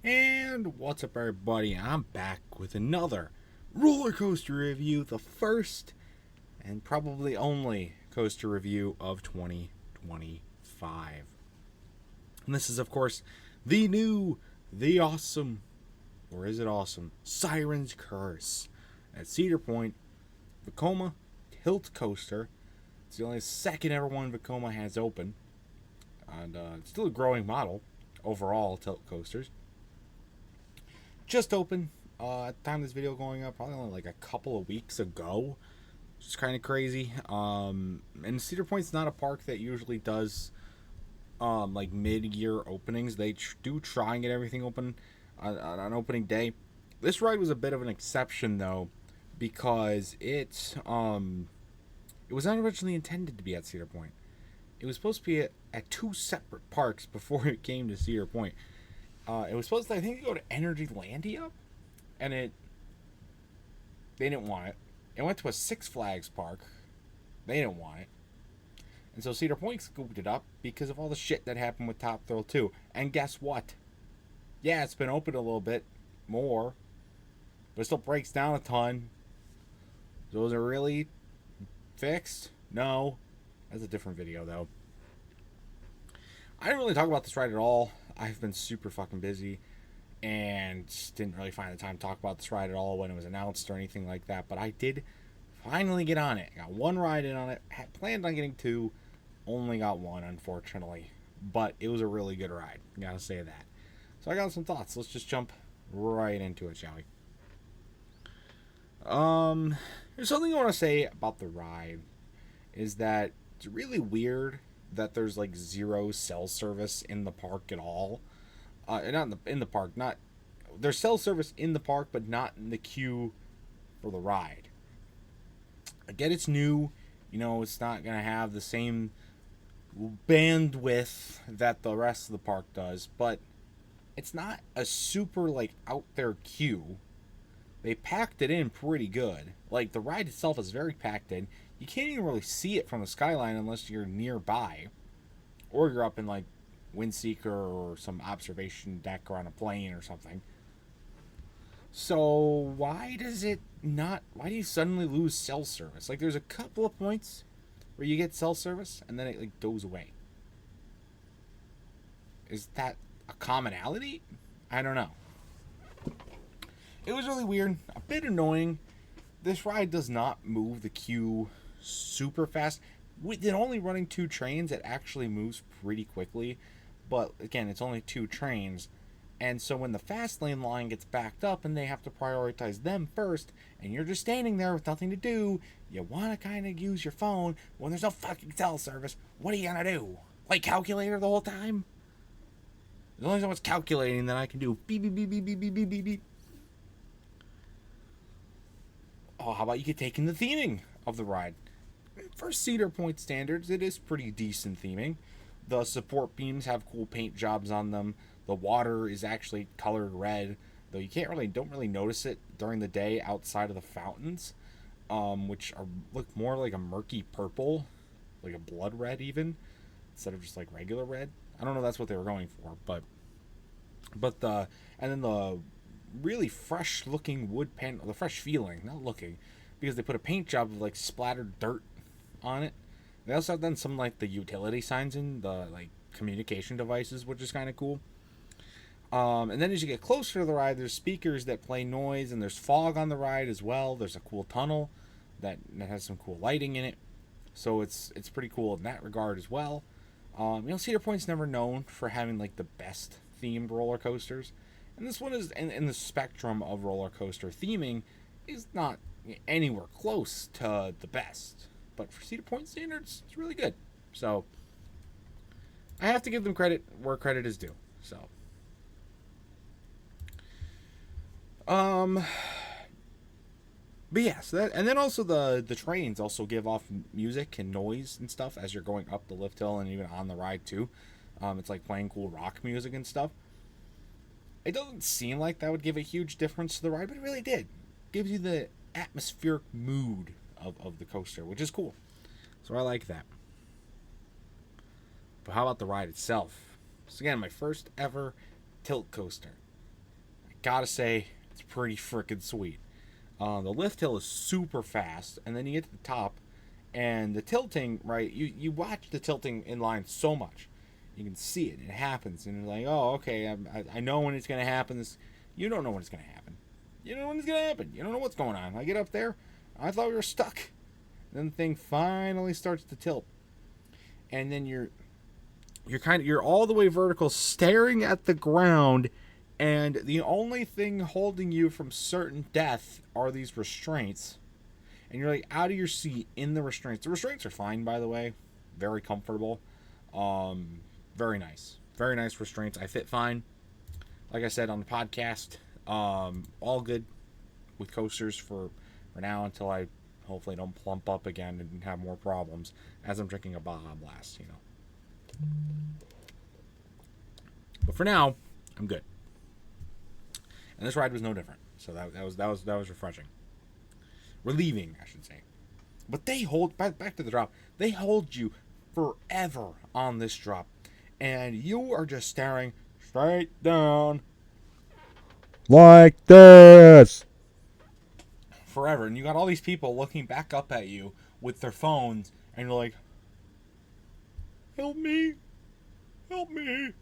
And what's up, everybody? I'm back with another roller coaster review, the first and probably only coaster review of 2025. And this is, of course, the new, the awesome, or is it awesome? Siren's Curse at Cedar Point, Vekoma Tilt Coaster. It's the only second ever one Vekoma has open, and it's still a growing model overall tilt coasters. Just opened at the time of this video going up, probably only like a couple of weeks ago, which is kind of crazy. And Cedar Point's not a park that usually does like mid-year openings. They do try and get everything open on opening day. This ride was a bit of an exception though, because it was not originally intended to be at Cedar Point. It was supposed to be at two separate parks before it came to Cedar Point. It was supposed to, I think, go to Energylandia, and they didn't want it. It went to a Six Flags park. They didn't want it. And so Cedar Point scooped it up because of all the shit that happened with Top Thrill 2. And guess what? Yeah, it's been open a little bit more, but it still breaks down a ton. So is it really fixed? No. That's a different video, though. I didn't really talk about this ride at all. I've been super fucking busy and didn't really find the time to talk about this ride at all when it was announced or anything like that. But I did finally get on it. Got one ride in on it. Had planned on getting two. Only got one, unfortunately. But it was a really good ride. Gotta say that. So I got some thoughts. Let's just jump right into it, shall we? There's something I want to say about the ride. Is that it's really weird that there's like zero cell service in the park at all. Not in the park. Not there's cell service in the park, but not in the queue for the ride. I get it's new. You know, it's not gonna have the same bandwidth that the rest of the park does, but it's not a super like out there queue. They packed it in pretty good. Like the ride itself is very packed in. You can't even really see it from the skyline unless you're nearby, or you're up in like Windseeker or some observation deck or on a plane or something. So why does it not? Why do you suddenly lose cell service? Like there's a couple of points where you get cell service and then it like goes away. Is that a commonality? I don't know. It was really weird, a bit annoying. This ride does not move the queue super fast. With it only running two trains, it actually moves pretty quickly. But again, it's only two trains. And so when the fast lane line gets backed up and they have to prioritize them first, and you're just standing there with nothing to do, you want to kind of use your phone when there's no fucking cell service. What are you going to do? Play calculator the whole time? There's only so much calculating that I can do. Beep, beep, beep, beep, beep, beep, beep, beep, beep. Oh, how about you get taking the theming of the ride? For Cedar Point standards, it is pretty decent theming. The support beams have cool paint jobs on them. The water is actually colored red, though you don't really notice it during the day outside of the fountains, which look more like a murky purple, like a blood red even, instead of just like regular red. I don't know if that's what they were going for, but and then the really fresh looking wood paint, the fresh feeling, not looking, because they put a paint job of like splattered dirt on it. They also have done some like the utility signs in the like communication devices, which is kind of cool. And then as you get closer to the ride, there's speakers that play noise, and there's fog on the ride as well. There's a cool tunnel that has some cool lighting in it, so it's pretty cool in that regard as well. Cedar Point's never known for having like the best themed roller coasters, and this one is in the spectrum of roller coaster theming is not anywhere close to the best. But for Cedar Point standards, it's really good. So I have to give them credit where credit is due. So but yeah, so that, and then also the trains also give off music and noise and stuff as you're going up the lift hill and even on the ride too. It's like playing cool rock music and stuff. It doesn't seem like that would give a huge difference to the ride, but it really did. It gives you the atmospheric mood of the coaster, which is cool. So I like that. But how about the ride itself? So again, my first ever tilt coaster. gotta say, it's pretty freaking sweet. The lift hill is super fast, and then you get to the top, and the tilting, right? You watch the tilting in line so much. You can see it, and it happens, and you're like, oh, okay, I know when it's going to happen. You don't know when it's going to happen. You don't know when it's going to happen. You don't know what's going on. I get up there, I thought we were stuck. Then the thing finally starts to tilt, and then you're all the way vertical, staring at the ground, and the only thing holding you from certain death are these restraints. And you're like out of your seat in the restraints. The restraints are fine, by the way. Very comfortable. Very nice. Very nice restraints. I fit fine. Like I said on the podcast, all good with coasters for now until I hopefully don't plump up again and have more problems as I'm drinking a Baja Blast, But for now, I'm good. And this ride was no different. So that was refreshing. Relieving, I should say. But they hold back to the drop. They hold you forever on this drop, and you are just staring straight down like this forever. And you got all these people looking back up at you with their phones, and you're like, "Help me, help me!"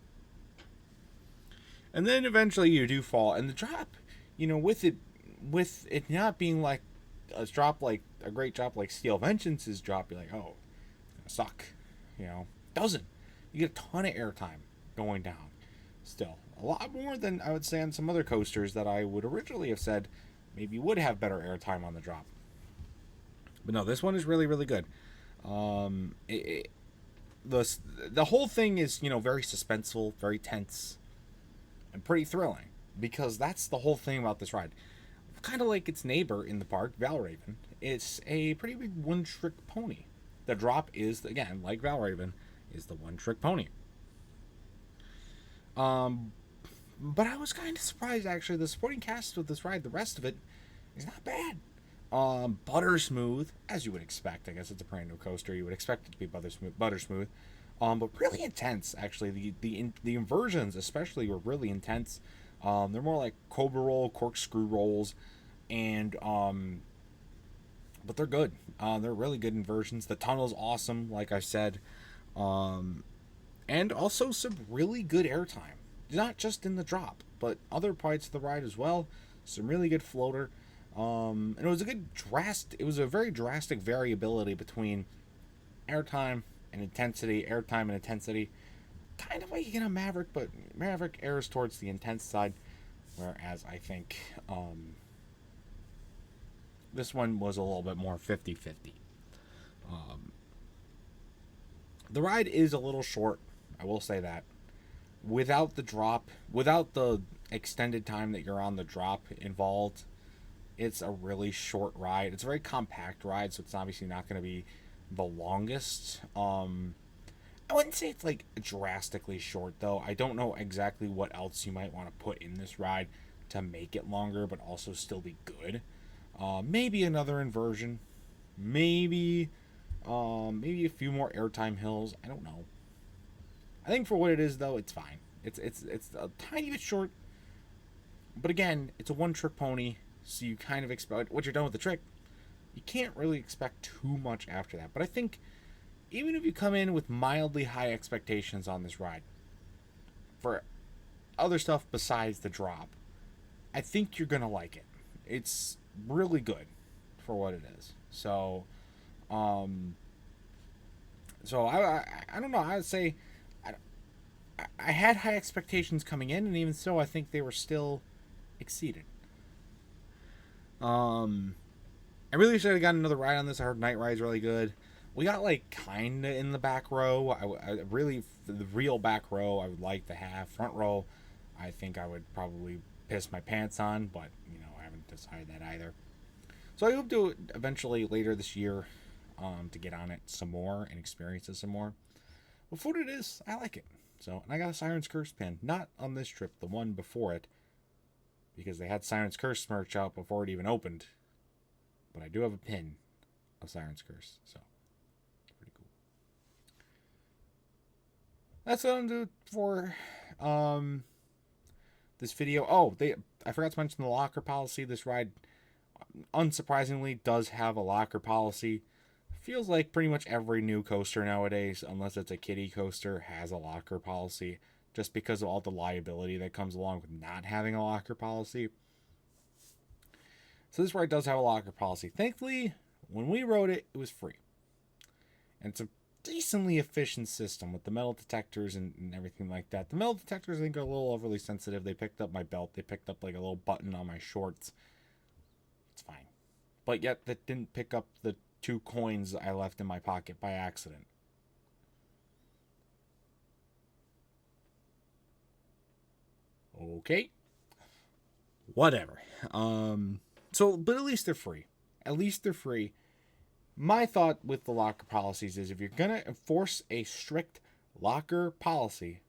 And then eventually you do fall, and the drop, with it not being like a drop like a great drop like Steel Vengeance's drop, you're like, oh, it's gonna suck. Doesn't. You get a ton of airtime going down. Still, a lot more than I would say on some other coasters that I would originally have said maybe would have better airtime on the drop. But no, this one is really, really good. The whole thing is very suspenseful, very tense, and pretty thrilling, because that's the whole thing about this ride. Kind of like its neighbor in the park, Valraven, it's a pretty big one-trick pony. The drop is, again, like Valraven, is the one-trick pony. But I was kind of surprised, actually. The supporting cast of this ride, the rest of it, is not bad. Butter smooth, as you would expect. I guess it's a brand new coaster. You would expect it to be butter smooth. But really intense, actually. The inversions, especially, were really intense. They're more like Cobra Roll, corkscrew rolls, and but they're good. They're really good inversions. The tunnel's awesome, like I said, and also some really good airtime. Not just in the drop, but other parts of the ride as well. Some really good floater, and it was a very drastic variability between airtime and intensity. Kind of like you get a Maverick, but Maverick errs towards the intense side, whereas I think this one was a little bit more 50-50. The ride is a little short, I will say that. Without the drop, without the extended time that you're on the drop involved, it's a really short ride. It's a very compact ride, so it's obviously not going to be the longest. I wouldn't say it's like drastically short, though. I don't know exactly what else you might want to put in this ride to make it longer, but also still be good. Maybe another inversion. Maybe a few more airtime hills. I don't know. I think for what it is, though, it's fine. It's a tiny bit short, but again, it's a one-trick pony, so you kind of expect once you're done with the trick, you can't really expect too much after that. But I think even if you come in with mildly high expectations on this ride for other stuff besides the drop, I think you're gonna like it. It's really good for what it is. So, I don't know. I would say I had high expectations coming in, and even so, I think they were still exceeded. I really should have gotten another ride on this. I heard Night Ride's really good. We got like kinda in the back row. I really, the real back row I would like to have. Front row, I think I would probably piss my pants on, but I haven't decided that either. So I hope to eventually later this year to get on it some more and experience it some more. But for what it is, I like it. So, and I got a Siren's Curse pin. Not on this trip, the one before it. Because they had Siren's Curse merch out before it even opened. But I do have a pin of Siren's Curse. So, it's pretty cool. That's what I'm doing for this video. Oh, I forgot to mention the locker policy. This ride, unsurprisingly, does have a locker policy. Feels like pretty much every new coaster nowadays, unless it's a kiddie coaster, has a locker policy, just because of all the liability that comes along with not having a locker policy. So this ride does have a locker policy. Thankfully, when we rode it, it was free. And it's a decently efficient system with the metal detectors and everything like that. The metal detectors, I think, are a little overly sensitive. They picked up my belt. They picked up like a little button on my shorts. It's fine. But yet, that didn't pick up the 2 coins I left in my pocket by accident. Okay. Whatever. But at least they're free. At least they're free. My thought with the locker policies is if you're going to enforce a strict locker policy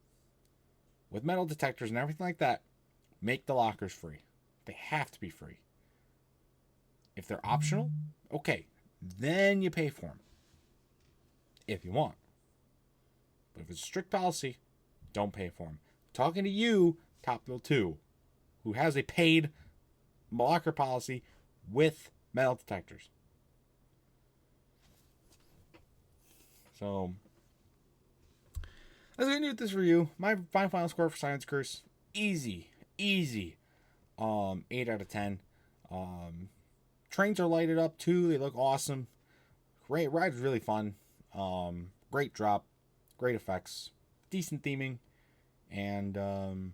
with metal detectors and everything like that, make the lockers free. They have to be free. If they're optional, okay, then you pay for them. If you want. But if it's a strict policy, don't pay for them. Talking to you, Top Thrill 2, who has a paid locker policy with metal detectors. So, that's going to do with this review. My final score for Siren's Curse, easy. 8 out of 10. Trains are lighted up too. They look awesome. Great ride, was really fun. Great drop, great effects, decent theming, and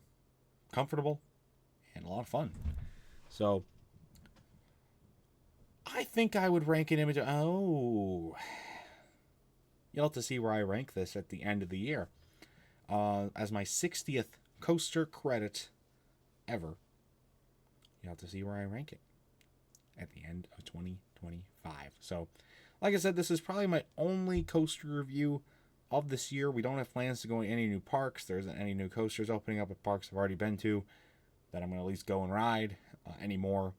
comfortable, and a lot of fun. So, I think I would rank it in between. Oh. You'll have to see where I rank this at the end of the year. As my 60th coaster credit ever. You'll have to see where I rank it at the end of 2025. So, like I said, this is probably my only coaster review of this year. We don't have plans to go in any new parks. There isn't any new coasters opening up at parks I've already been to that I'm going to at least go and ride anymore.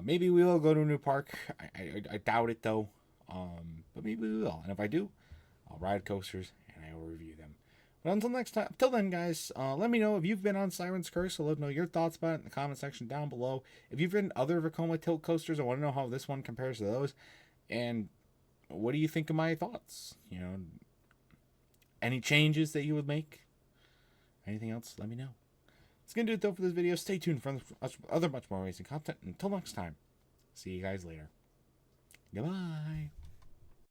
Maybe we will go to a new park. I doubt it, though. But maybe we will. And if I do, I'll ride coasters and I will review them. But until then, guys, let me know if you've been on Siren's Curse. I'd love to know your thoughts about it in the comment section down below. If you've ridden other Vekoma tilt coasters, I want to know how this one compares to those. And what do you think of my thoughts? You know, any changes that you would make? Anything else? Let me know. That's going to do it, though, for this video. Stay tuned for other much more amazing content. Until next time, see you guys later. Goodbye.